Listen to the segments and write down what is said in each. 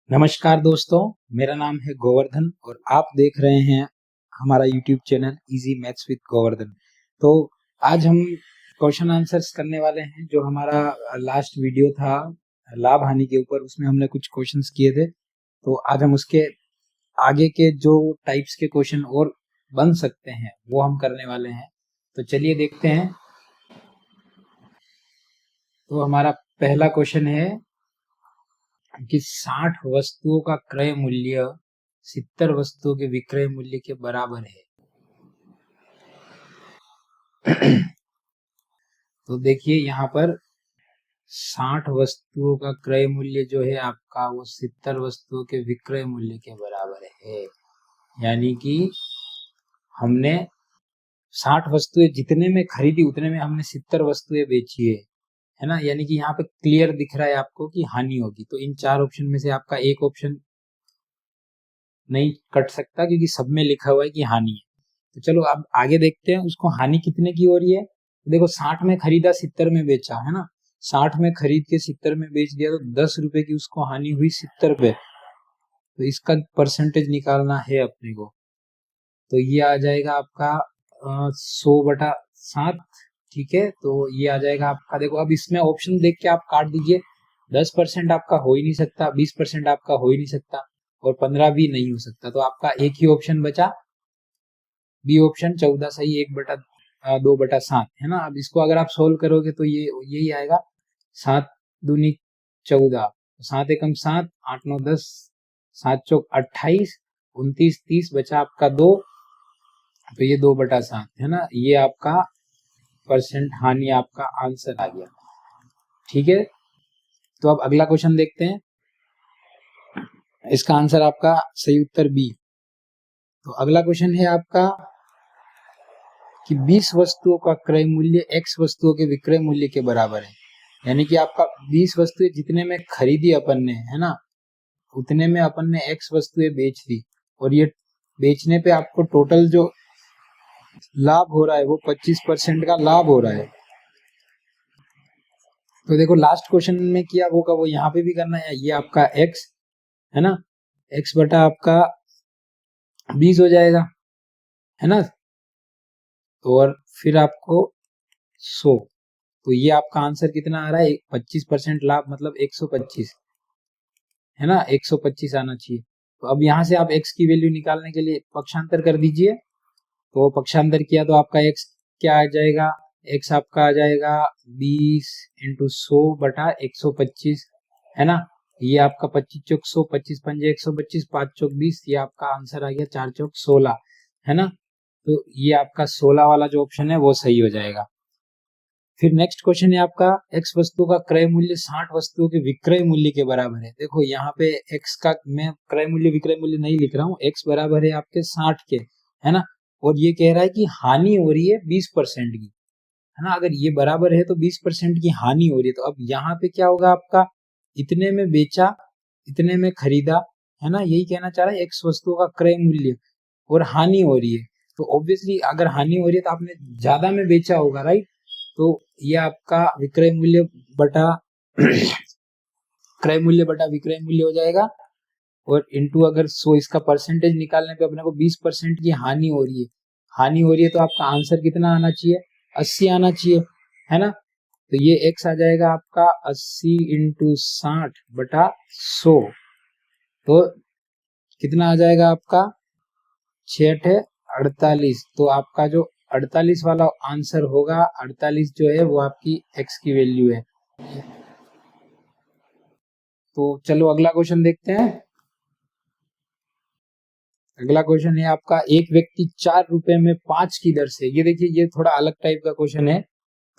नमस्कार दोस्तों, मेरा नाम है गोवर्धन और आप देख रहे हैं हमारा YouTube channel easy maths with Govardhan. तो आज हम क्वेश्चन आंसर्स करने वाले हैं। जो हमारा लास्ट वीडियो था लाभ हानि के ऊपर, उसमें हमने कुछ क्वेश्चंस किए थे। तो आज हम उसके आगे के जो टाइप्स के क्वेश्चन और बन सकते हैं वो हम करने वाले हैं। तो चलिए देखते हैं। तो हमारा पहला क्वेश्चन है कि 60 वस्तुओं का क्रय मूल्य 70 वस्तुओं के विक्रय मूल्य के बराबर है। तो देखिए यहाँ पर 60 वस्तुओं का क्रय मूल्य जो है आपका वो 70 वस्तुओं के विक्रय मूल्य के बराबर है। यानी कि हमने 60 वस्तुएं जितने में खरीदी उतने में हमने 70 वस्तुएं बेची है ना। यानी कि यहाँ पे क्लियर दिख रहा है आपको कि हानि होगी। तो इन चार ऑप्शन में से आपका एक ऑप्शन नहीं कट सकता क्योंकि सब में लिखा हुआ है कि हानि है। तो चलो अब आगे देखते हैं उसको हानि कितने की हो रही है। देखो 60 में खरीदा 70 में बेचा है ना। 60 में खरीद के 70 में बेच दिया तो 10 रुपए की उसको हानि हुई 70 पे। तो इसका परसेंटेज निकालना है अपने को। तो ये आ जाएगा आपका 100/7। ठीक है, तो ये आ जाएगा आपका। देखो अब इसमें ऑप्शन देख के आप काट दीजिए। 10% आपका हो ही नहीं सकता, 20% आपका हो ही नहीं सकता और 15 भी नहीं हो सकता। तो आपका एक ही ऑप्शन बचा, बी ऑप्शन 14 सही, 2/7 है ना। अब इसको अगर आप सोल्व करोगे तो ये यही आएगा 7 दूनी 14, 7 एकम 7, 8 9 10, 7 चौक 28, 29 30 बचा आपका 2। तो ये 2/7 है ना। ये आपका परसेंट हानि आपका आंसर आ गया। ठीक है, तो अब अगला क्वेश्चन देखते हैं। इसका आंसर आपका सही उत्तर बी। तो अगला क्वेश्चन है आपका कि 20 वस्तुओं का क्रय मूल्य x वस्तुओं के विक्रय मूल्य के बराबर है। यानी कि आपका 20 वस्तुएं जितने में खरीदी अपन ने है ना, उतने में अपन ने x वस्तुएं बेच दी और ये बेचने पे आपको टोटल जो लाभ हो रहा है वो 25% का लाभ हो रहा है। तो देखो लास्ट क्वेश्चन में किया वो का वो यहाँ पे भी करना है। ये आपका x है ना, x बटा आपका 20 हो जाएगा है ना। और फिर आपको 100। तो ये आपका आंसर कितना आ रहा है, 25% लाभ मतलब 125 है ना। 125 आना चाहिए। तो अब यहाँ से आप x की वैल्यू निकालने के लिए पक्षांतर कर दीजिए। तो पक्षांतर किया तो आपका x क्या आ जाएगा, x आपका आ जाएगा 20 × 100/125 है ना। ये आपका 25 चौक 100, 25 पंजे 125, 5 चौक 20, ये आपका आंसर आ गया 4 चौक 16 है ना। तो ये आपका 16 वाला जो ऑप्शन है वो सही हो जाएगा। फिर नेक्स्ट क्वेश्चन है आपका x वस्तु का क्रय मूल्य 60 वस्तुओं के विक्रय मूल्य के बराबर है। देखो यहाँ पे x का मैं क्रय मूल्य विक्रय मूल्य नहीं लिख रहा हूँ, x बराबर है आपके 60 के है ना। और ये कह रहा है कि हानि हो रही है 20% की है ना। अगर ये बराबर है तो 20% की हानि हो रही है। तो अब यहाँ पे क्या होगा आपका, इतने में बेचा इतने में खरीदा है ना। यही कहना चाह रहा है x वस्तुओं का क्रय मूल्य और हानि हो रही है। तो ऑब्वियसली अगर हानि हो रही है तो आपने ज्यादा में बेचा होगा, राइट। तो ये आपका विक्रय मूल्य बटा क्रय मूल्य बटा विक्रय मूल्य हो जाएगा। और इंटू अगर 100 इसका परसेंटेज निकालने पे अपने को 20% की हानि हो रही है। हानि हो रही है तो आपका आंसर कितना आना चाहिए, 80 आना चाहिए है ना। तो ये x आ जाएगा आपका 80 × 60/100। तो कितना आ जाएगा आपका 6×8 = 48। तो आपका जो 48 वाला आंसर होगा, 48 जो है वो आपकी x की वैल्यू है। तो चलो अगला क्वेश्चन देखते हैं। अगला क्वेश्चन है आपका, एक व्यक्ति 4 रुपए में 5 की दर से, ये देखिए ये थोड़ा अलग टाइप का क्वेश्चन है।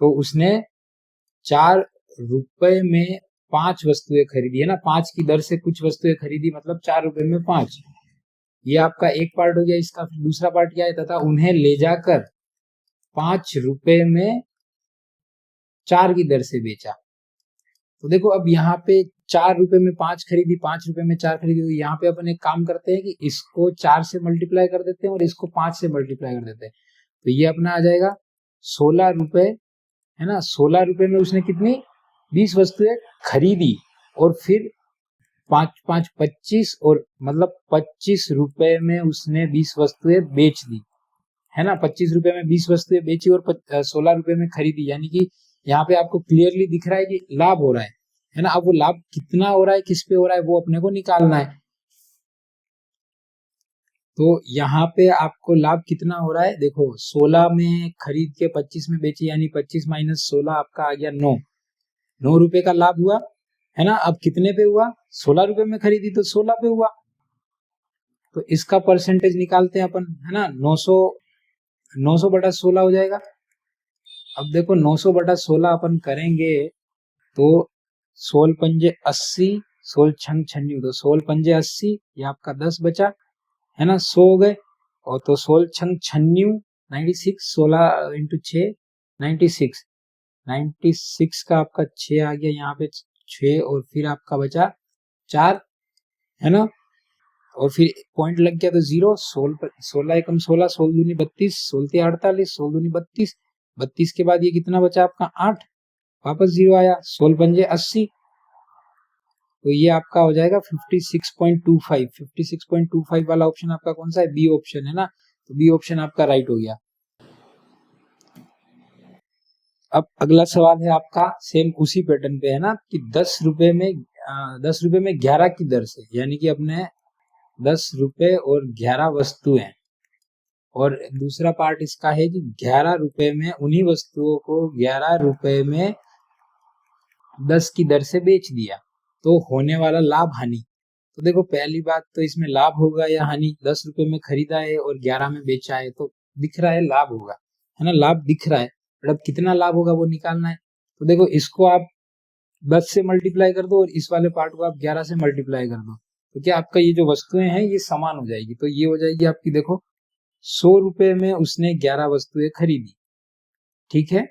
तो उसने 4 रुपए में 5 वस्तुएं खरीदी है ना, 5 की दर से कुछ वस्तुएं खरीदी मतलब 4 रुपए में 5। ये आपका एक पार्ट हो गया। इसका फिर दूसरा पार्ट क्या है, तथा उन्हें ले जाकर 5 रुपए में 4 की दर से बेचा। तो देखो अब यहाँ पे 4 रुपए में 5 खरीदी, 5 रुपए में 4 खरीदी। तो यहाँ पे अपन एक काम करते हैं कि इसको 4 से मल्टीप्लाई कर देते हैं और इसको 5 से मल्टीप्लाई कर देते हैं। तो ये अपना आ जाएगा 16 रुपए है ना। 16 रुपए में उसने कितनी 20 वस्तुएं खरीदी और फिर 5 5 25 और मतलब 25 रुपए में उसने 20 वस्तुएं बेच दी, है ना। 25 रुपए में 20 वस्तुएं बेची और 16 रुपए में खरीदी, यानी कि यहाँ पे आपको क्लियरली दिख रहा है कि लाभ हो रहा है ना। अब वो लाभ कितना हो रहा है, किस पे हो रहा है, वो अपने को निकालना है। तो यहाँ पे आपको लाभ कितना हो रहा है, देखो 16 में खरीद के 25 में बेची, यानी 25 माइनस 16 आपका आ गया 9 रुपए का लाभ हुआ, है ना। अब कितने पे हुआ, 16 रुपए में खरीदी तो 16 पे हुआ, तो इसका परसेंटेज निकालते हैं अपन, है ना। 900 बटा 16 हो जाएगा। अब देखो 900 बटा 16 अपन करेंगे तो 16 पंजे 80, 16 छंग छन्नी, तो 16 पंजे 80, ये आपका 10 बचा, है ना। 100 हो गए, और तो 16 छंग छन्नी 96, 16 इंटू 6 96, 96 का आपका 6 आ गया यहाँ पे 6, और फिर आपका बचा 4, है ना। और फिर पॉइंट लग गया तो 0, 16 एकम 16, 16 दूनी 32, 16 48, 16 दूनी 32, 32 के बाद ये कितना बचा आपका 8, वापस 0 आया, 16 पंजे 80, तो ये आपका हो जाएगा 56.25, 56.25 वाला ऑप्शन आपका कौन सा है, बी ऑप्शन, है ना। तो बी ऑप्शन आपका राइट हो गया। अब अगला सवाल है आपका सेम उसी पैटर्न पे, है ना, कि 10 रुपए में 11 की दर से, यानी कि अपने 10 रुपए और 11 वस्तुएं, और दूसरा पार्ट इसका है कि 11 रुपए में उन्हीं वस्तुओं को 11 रुपए में 10 की दर से बेच दिया, तो होने वाला लाभ हानि। तो देखो पहली बात तो इसमें लाभ होगा या हानि, 10 रुपए में खरीदा है और 11 में बेचा है, तो दिख रहा है लाभ होगा, है ना, लाभ दिख रहा है, बट अब कितना लाभ होगा वो निकालना है। तो देखो इसको आप 10 से मल्टीप्लाई कर दो और इस वाले पार्ट को आप 11 से मल्टीप्लाई कर दो, तो क्या आपका ये जो वस्तुएं हैं ये समान हो जाएगी। तो ये हो जाएगी आपकी, देखो 100 रुपए में उसने 11 वस्तुएं खरीदी, ठीक है,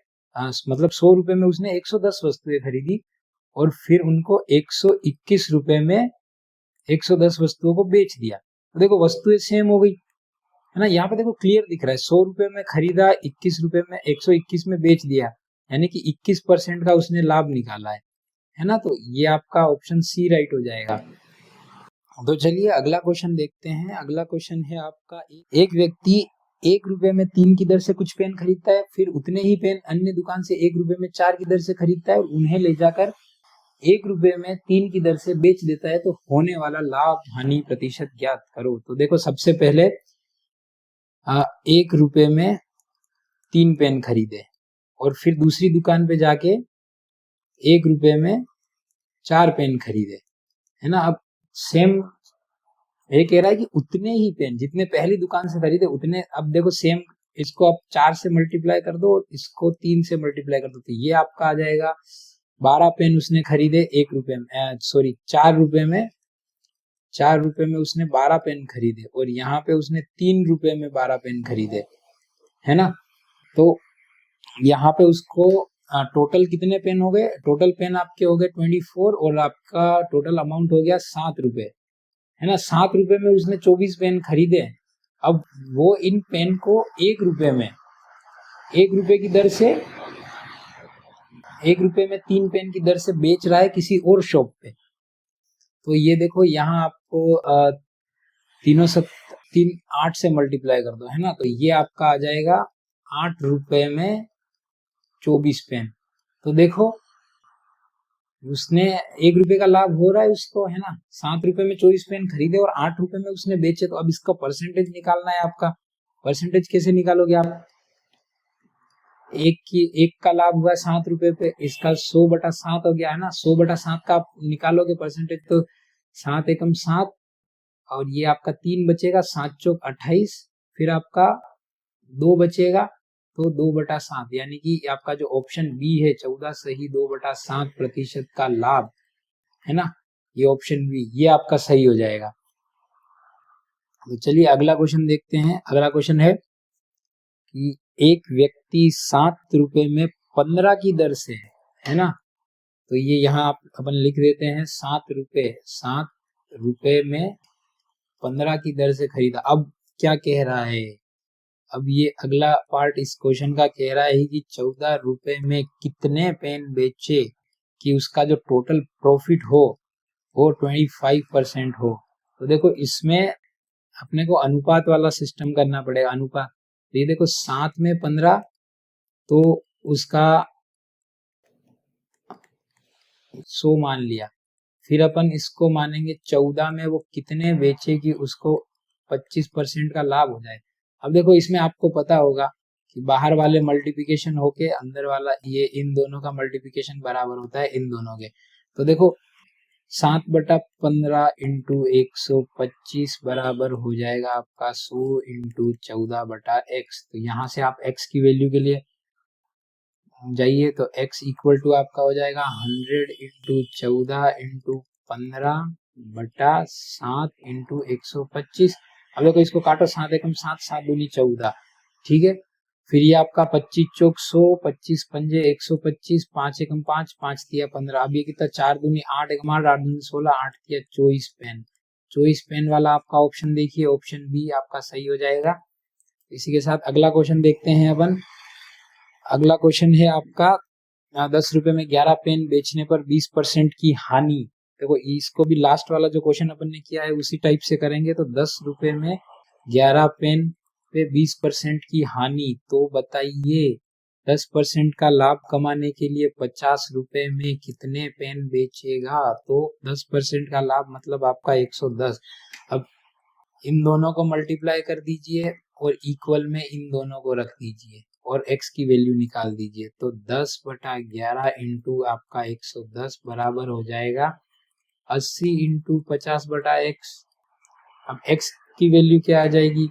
मतलब 100 रुपए में उसने 110 वस्तुएं खरीदी, और फिर उनको 121 रुपए में 110 वस्तुओं को बेच दिया, तो देखो वस्तुएं सेम हो गई, है ना। यहाँ पे देखो क्लियर दिख रहा है, 100 रुपए में खरीदा, 21 रुपए में 121 में बेच दिया, यानी कि 21% का उसने लाभ निकाला है ना। तो ये आपका ऑप्शन सी राइट हो जाएगा। तो चलिए अगला क्वेश्चन देखते हैं। अगला क्वेश्चन है आपका, एक व्यक्ति 1 रुपए में 3 की दर से कुछ पेन खरीदता है, फिर उतने ही पेन अन्य दुकान से 1 रुपए में 4 की दर से खरीदता है और उन्हें ले जाकर 1 रुपए में 3 की दर से बेच देता है, तो होने वाला लाभ हानि प्रतिशत ज्ञात करो। तो देखो सबसे पहले 1 रुपए में 3 पेन खरीदे, और फिर दूसरी दुकान पे जाके 1 रुपए में 4 पेन खरीदे, है ना। अब सेम ये कह रहा है कि उतने ही पेन जितने पहली दुकान से खरीदे उतने, अब देखो सेम, इसको आप 4 से मल्टीप्लाई कर दो और इसको 3 से मल्टीप्लाई कर दो, तो ये आपका आ जाएगा 12 पेन उसने खरीदे 1 रुपए में, सॉरी 4 रुपए में, 4 रुपए में उसने 12 पेन खरीदे, और यहाँ पे उसने 3 रुपए में 12 पेन खरीदे, है ना। तो यहाँ पे उसको टोटल कितने पेन हो गए, टोटल पेन आपके हो गए 24, और आपका टोटल अमाउंट हो गया 7 रुपए, है ना। 7 रुपए में उसने 24 पेन खरीदे। अब वो इन पेन को 1 रुपए में, 1 रुपए की दर से, 1 रुपए में 3 पेन की दर से बेच रहा है किसी और शॉप पे। तो ये देखो यहाँ आपको तीनों से 8 से मल्टीप्लाई कर दो, है ना। तो ये आपका आ जाएगा 8 रुपए में 24 पेन। तो देखो उसने 1 रुपए का लाभ हो रहा है उसको, है ना। 7 रुपए में 24 पेन खरीदे और 8 रुपए में उसने बेचे, तो अब इसका परसेंटेज निकालना है आपका। परसेंटेज कैसे निकालोगे आप, एक का लाभ हुआ 7 रुपए पे, इसका 100/7 हो गया, है ना। 100/7 का आप निकालोगे परसेंटेज, तो 7 एकम 7, और ये आपका 3 बचेगा, 7 चौक 28, फिर आपका 2 बचेगा, तो 2/7, यानी कि आपका जो ऑप्शन बी है 14 सही 2/7% का लाभ, है ना। ये ऑप्शन बी ये आपका सही हो जाएगा। तो चलिए अगला क्वेश्चन देखते हैं। अगला क्वेश्चन है कि एक व्यक्ति 7 रुपए में 15 की दर से, है ना। तो ये यहाँ आप अपन लिख देते हैं 7 रुपए में 15 की दर से खरीदा। अब क्या कह रहा है, अब ये अगला पार्ट इस क्वेश्चन का कह रहा है कि 14 रुपए में कितने पेन बेचे कि उसका जो टोटल प्रॉफिट हो, वो 25% हो। तो देखो इसमें अपने को अनुपात वाला सिस्टम करना पड़ेगा, अनुपात। तो ये देखो 7 में 15, तो उसका 100 मान लिया। फिर अपन इसको मानेंगे 14 में वो कितने बेचे कि उसको 25% का लाभ हो जाए। अब देखो इसमें आपको पता होगा कि बाहर वाले मल्टीप्लिकेशन होके अंदर वाला ये इन दोनों का मल्टीप्लिकेशन बराबर होता है इन दोनों के। तो देखो 7/15 इंटू 125 बराबर हो जाएगा आपका 100 इंटू 14/x। तो यहाँ से आप x की वैल्यू के लिए जाइए तो x इक्वल टू आपका हो जाएगा 100 इंटू 14 इंटू 15/7 इंटू 125। अब देखो इसको काटो, 7 एकम 7, 7 दूनी 14, ठीक है। फिर ये आपका 25 चौक 100, 25 पंजे 125, 5 एकम 5, 5 तिया 15। अब ये कितना, 4 दूनी 8 एकम 8, 8 दूनी 16, 8 तिया 24 पेन। 24 पेन वाला आपका ऑप्शन देखिए, ऑप्शन बी आपका सही हो जाएगा। इसी के साथ अगला क्वेश्चन देखते हैं अपन। अगला क्वेश्चन है आपका 10 रुपए में 11 पेन बेचने पर 20% की हानि। देखो इसको भी लास्ट वाला जो क्वेश्चन अपन ने किया है उसी टाइप से करेंगे। तो 10 रुपए में 11 पेन पे 20% की हानि, तो बताइए 10% का लाभ कमाने के लिए 50 रुपए में कितने पेन बेचेगा। तो 10% का लाभ मतलब आपका 110। अब इन दोनों को मल्टीप्लाई कर दीजिए और इक्वल में इन दोनों को रख दीजिए और x की वैल्यू निकाल दीजिए। तो 10/11 इंटू आपका 110 बराबर हो जाएगा 80 इंटू 50/x। अब x की वैल्यू क्या आ जाएगी,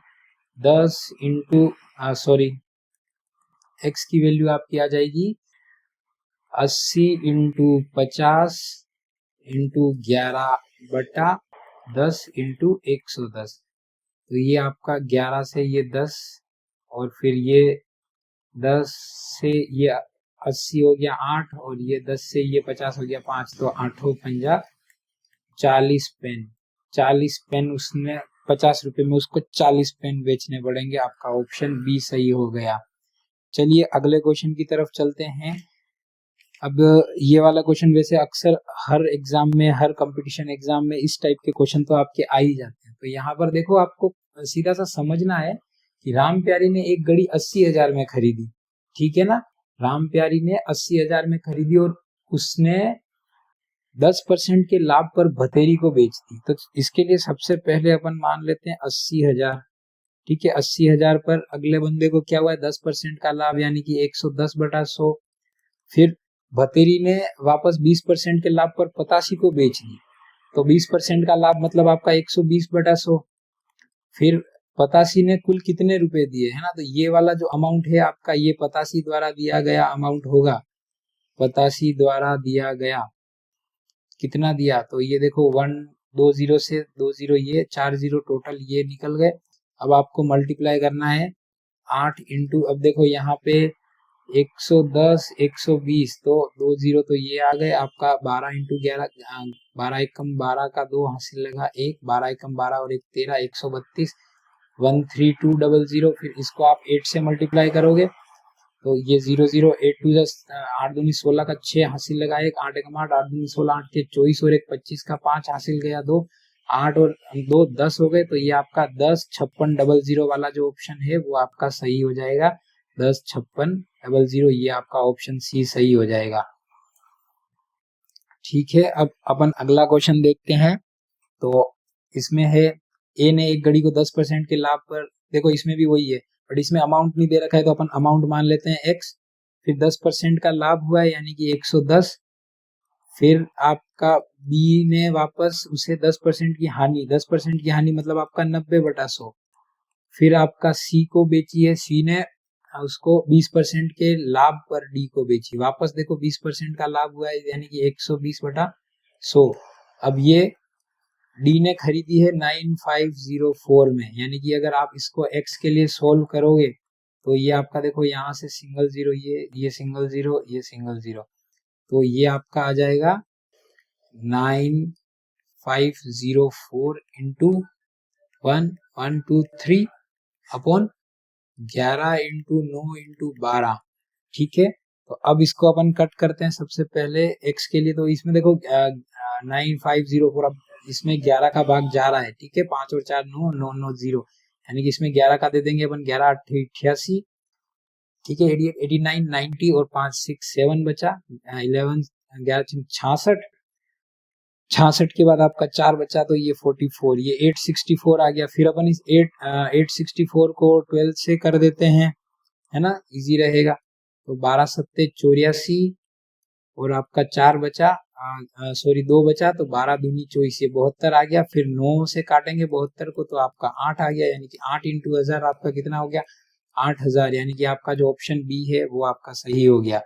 10 इंटू सॉरी x की वैल्यू आपकी आ जाएगी 80 इंटू 50 इंटू 11/10 इंटू 110। तो ये आपका 11 से ये 10 और फिर ये 10 से ये 80 हो गया 8 और ये 10 से ये 50 हो गया 5। तो 8 पंजा 40 पेन। 40 पेन उसने 50 रुपए में उसको 40 पेन बेचने पड़ेंगे। आपका ऑप्शन बी सही हो गया। चलिए अगले क्वेश्चन की तरफ चलते हैं। अब ये वाला क्वेश्चन वैसे अक्सर हर एग्जाम में, हर कंपटीशन एग्जाम में इस टाइप के क्वेश्चन तो आपके आ ही जाते हैं। तो यहाँ पर देखो आपको सीधा सा समझना है कि राम प्यारी ने एक घड़ी 80,000 में खरीदी, ठीक है ना। राम प्यारी ने 80,000 में खरीदी और उसने 10% के लाभ पर भतेरी को बेच दी। तो इसके लिए सबसे पहले अपन मान लेते हैं 80,000, ठीक है। 80,000 पर अगले बंदे को क्या हुआ है, 10% का लाभ यानी कि 110/100। फिर भतेरी ने वापस 20% के लाभ पर पतासी को बेच दी। तो 20% का लाभ मतलब आपका 120/100। फिर पतासी ने कुल कितने रुपए दिए, है ना। तो ये वाला जो अमाउंट है आपका, ये पतासी द्वारा दिया गया अमाउंट होगा। पतासी द्वारा दिया गया कितना दिया, तो ये देखो 1 2 0 से 2 0, ये 4 0 टोटल ये निकल गए। अब आपको मल्टीप्लाई करना है 8 इंटू, अब देखो यहाँ पे 110 120, तो 2 0 तो ये आ गए आपका 12 इंटू 11, 12 एकम 12 का 2 हासिल लगा 1, 12 एकम 12 और 1 13, 132 13200। फिर इसको आप 8 से मल्टीप्लाई करोगे तो ये 0 0 8 2 8 दूनी 16 का 6 हासिल लगा 1, 8 एकम 8, 8 दूनी 16, 8 के 24 और 1 25 का 5 हासिल गया 2, 8 और 2 10 हो गए। तो ये आपका 10 5600 वाला जो ऑप्शन है वो आपका सही हो जाएगा। 10 5600, ये आपका ऑप्शन सी सही हो जाएगा। ठीक है, अब अपन अगला क्वेश्चन देखते हैं। तो इसमें है ए ने एक घड़ी को 10% के लाभ पर, देखो इसमें भी वही है बट इसमें अमाउंट नहीं दे रखा है तो अपन अमाउंट मान लेते हैं एक्स। फिर 10% का लाभ हुआ है यानी कि 110। फिर आपका बी ने वापस उसे 10% की हानि, 10% की हानि मतलब आपका 90/100। फिर आपका सी को बेची है, सी ने उसको 20% के लाभ पर डी को बेची, वापस देखो 20% का लाभ हुआ है यानी कि 120/100। अब ये डी ने खरीदी है 9504 में, यानी कि अगर आप इसको x के लिए सोल्व करोगे तो ये आपका देखो यहाँ से सिंगल जीरो, ये सिंगल जीरो, ये सिंगल जीरो, तो ये आपका आ जाएगा 9504 इंटू 1123 अपॉन 11 इंटू 9 इंटू 12, ठीक है। तो अब इसको अपन कट करते हैं सबसे पहले x के लिए। तो इसमें देखो 9504, अब इसमें 11 का भाग जा रहा है, ठीक है, 5 और 4 9 9 9 0, यानी कि इसमें 11 का दे देंगे अपन, 11 8 88, ठीक है, 89 90 और 5 6 7 बचा, 11 11 66, 66 के बाद आपका 4 बचा, तो ये 44, ये 864 आ गया। फिर अपन इस 864 को 12 से कर देते हैं, है ना, इजी रहेगा। तो 12 सत्ते 84 और आपका 4 बचा, सॉरी 2 बचा, तो 12 दूनी 24, ये 72 आ गया। फिर 9 से काटेंगे 72 को, तो आपका 8 आ गया, यानी कि 8 इंटू 1000 आपका कितना हो गया, 8000, यानी कि आपका जो ऑप्शन बी है वो आपका सही हो गया।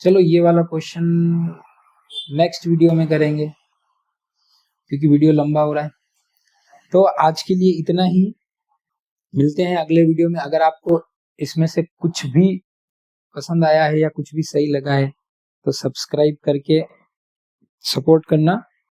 चलो ये वाला क्वेश्चन नेक्स्ट वीडियो में करेंगे, क्योंकि वीडियो लंबा हो रहा है। तो आज के लिए इतना ही, मिलते हैं अगले वीडियो में। अगर आपको इसमें से कुछ भी पसंद आया है या कुछ भी सही लगा है तो सब्सक्राइब करके सपोर्ट करना।